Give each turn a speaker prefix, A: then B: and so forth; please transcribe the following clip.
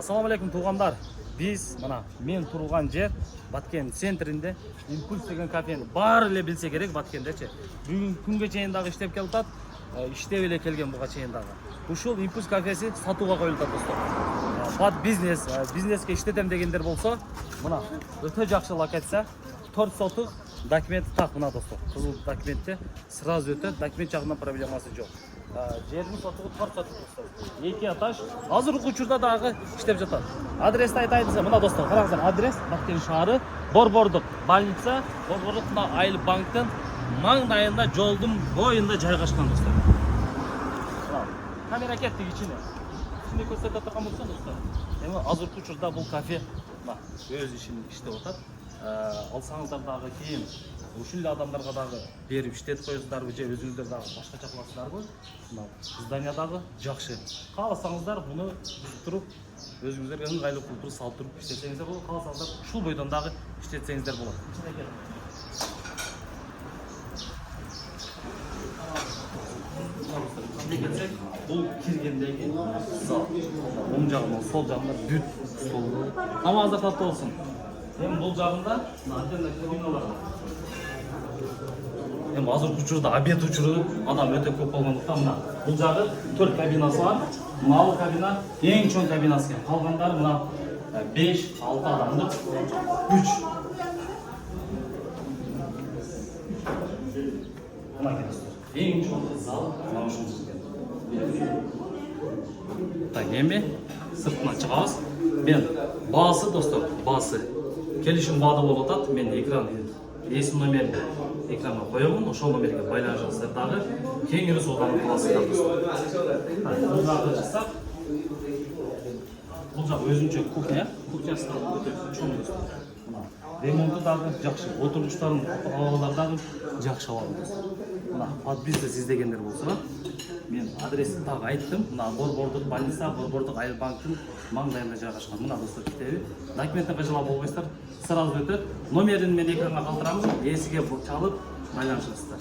A: Ассаламу алейкум туғандар. Біз мен тұрған жер Баткен центрінде Импульс деген кафені бар эле билсе керек Баткендечи. Бүгүн күнгө чейин дагы иштеп келатат. Иштеп эле келген буга чейин дагы. Ушул Импульс кафеси сатууга коюлат достор. Бат бизнеске иштетем дегендер болсо, өтө жакшы локация, 4 сотық документ так достор. Кызыл документте сразу өтөт, документ жагынан проблемасы жок. Жердің сотығы 4 сотық достор. 2 этаж. Азыр учурда дагы иштеп жатат. Адрести айтайын десем, достор, караңыздар, адрес Баткен шаары, Борбордук больница, Борбордук Айыл банктын маңдайында жолдун боюнда жайгашкан достор. Камера кеттик ичине. Ичине көрсөтө турган болсо достор. Эми азыркы учурда бул кафе өз ишин иштеп атат. Алсаңыздар дагы кийин ушул адамдарга дагы берип иштетип коесуздарбы же өзүңүздөр дагы башкача кыласыздарбы? Здания дагы жакшы. Кааласаңыздар муну туруп өзүңүздөргө ыңгайлуу кылып туруп салып туруп иштетсеңиздер болот. Кааласаңыздар ушул бойдон дагы иштетсеңиздер болот. Бұл киргендеги зал. Оң жагынан, сол жагынан бүт стол. Намаздар татты болсун. Эми бул жагында отдельно кабиналар бар. Эми азыркы учурда обед учуру адам өтө көп болгондуктан бул жагы 4 кабинасы бар. Мына кабина эң чоң кабинасы. Калгандары 5-6 адамдык 3. Ең чоң зал ушул жерде. Так, эми сыртына чыгабыз. Мен баасы достор, баасы келишим баада болуп атат. Мен экран эсим номерин экранга коёмун. Ошол номерге байланышыңыздар дагы кеңири сооданып каласыздар достор. Бул жагы жасап, бул жак өзүнчө кухня, кухнясы өтө чоң достор. Ремонту дагы жакшы, отургучтардын абалдары дагы жакшы абал достор. Под бизнес издегендер болсо, мен адресин так айттым. Борбордук больница, Борбордук Айыл банктын маңдайында жайгашкан. Мына достор китеби. Документтен кыжылап болбойсуздар. Сразу өтөт. Номерин мен экранга калтырамын. Эсиге чалып байланышыңыздар.